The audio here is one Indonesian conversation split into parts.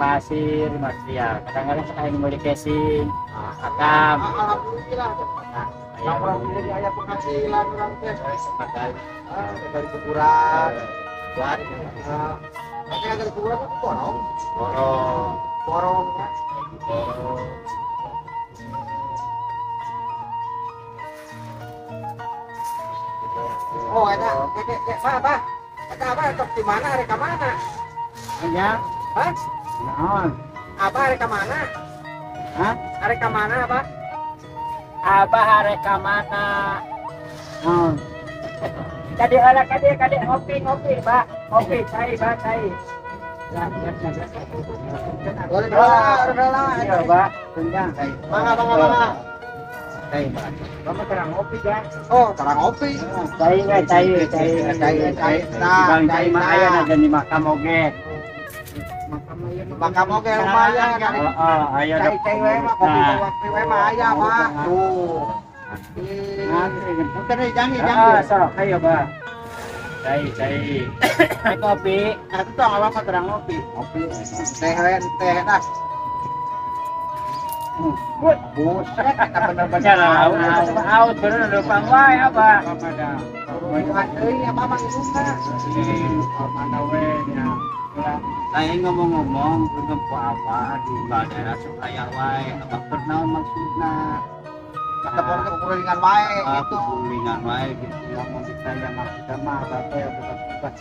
pasir Mas ya. Kadang-kadang suka yang mau di casing. Akam. Alhamdulillah. Yang orang pilih aya penghasilan orang teh. Dari kuburan. Buat. Tapi dari kuburan itu borong. Borong. Oh, ada. Apa? Ada apa? Di mana? Hari ke mana? Ya. Hah? Naon? Apa hari ke mana? Hah? Hari ke mana, apa? Abah hari ka mana? Naon? Kadi ala kadi ngopi, Pak. Ngopi, cai, Pak, cai. Udah. Iya, Pak. Tunjang, cai. Bangga. Cai, Pak. Kamu terang ngopi, kan? Oh, terang ngopi. Cai nggak, cai. Nah, Cai mah aya na jadi makam oge. Makam oge lumayan kan. Aya Cai we mah kopi we mah aya mah. Tuh. Mungkin jangan. Sok, ayo, Pak. Cai. Kopi. Nah, itu apa terang ngopi. Ngopi. Teh dah. Buset, bener-bener Out bener lupa wae apa? apa mang suka. Mana we nya. Aing ngomong-ngomong untuk apa di daerah supaya wae apa pernah maksudna. Kata pornya ukuran wae Itu kulingan wae gitu yang mau ditanya maksudnya mah apa ya bukan bukan.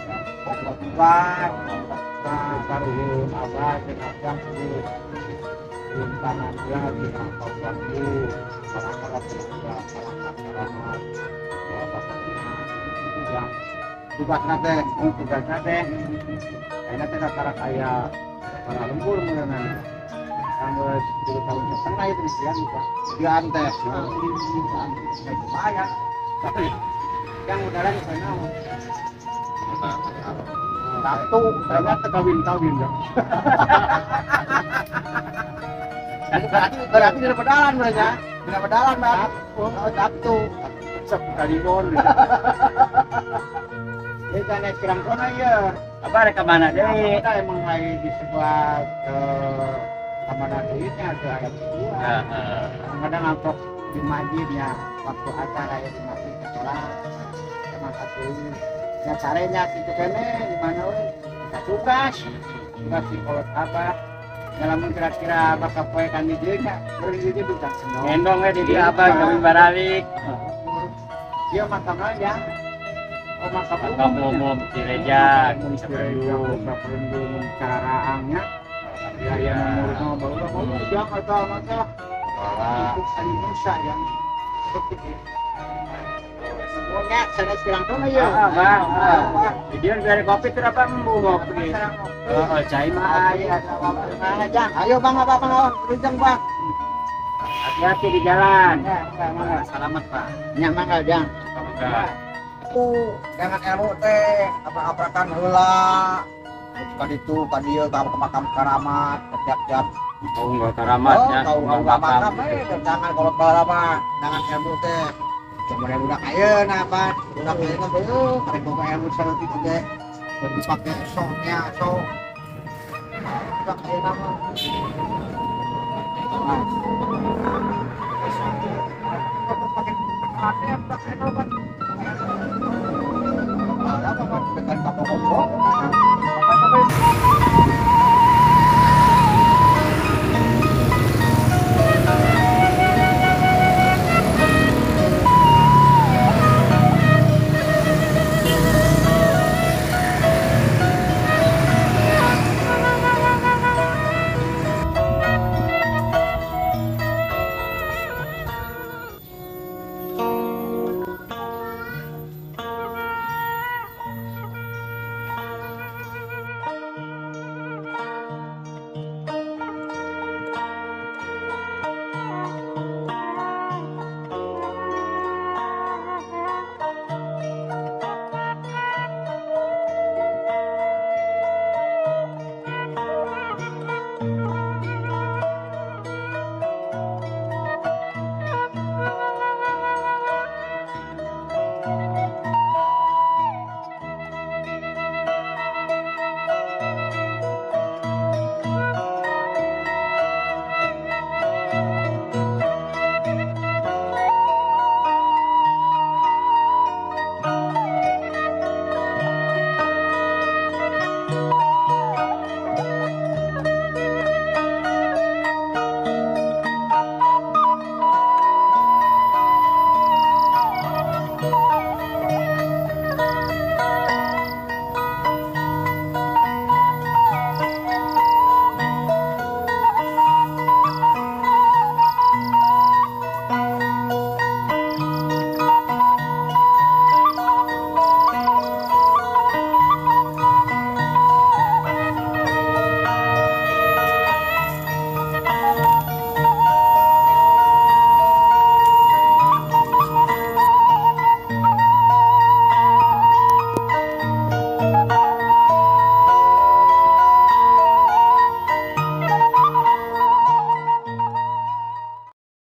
baru apa jenazah tangan dia di angkau bambu masyarakat yang tugas nate enak tidak para kaya para lembur mengenai tanggal 10 tahun setengah itu isian juga Sekian teh. lumayan tapi yang udaran di sana satu ternyata kawin ya. Berarti di pedalan mereka. Di pedalan, Bang. Oh, satu. Sekalibon. Ini kan sekarang kona ya. Apa rek mana deui? Kita emang lagi di sebuah keamanan duitnya ke ayat kedua. Kadang ngangkok di masjid ya waktu acara yang di masjid sholat sama satu ya caranya gitu kene di mana we kita tugas psikolog apa dalam kira-kira bakal poe kan di dieu nya beureung di bisa gendong we di dieu apa kami baralik dia makam aja makam umum gereja perundung caraangnya ya yang mengurus sama baru yang atau masalah untuk Indonesia yang seperti itu pokoknya saya sekarang tuh ya bang dia dari kopi terapa ngopi cai mah aja ayo bang apa berujung bang hati-hati di jalan selamat pak nyaman nggak jang jangan ilmu teh apa-apakan heula kali itu kadieu ke makam karamat setiap oh enggak karamatnya enggak makam jangan kalau karamat jangan ilmu teh kemudian udah ayeuna apa udah ayeuna beuh karek boga ilmu saeutik oge dipake soknya sok udah ayeuna mah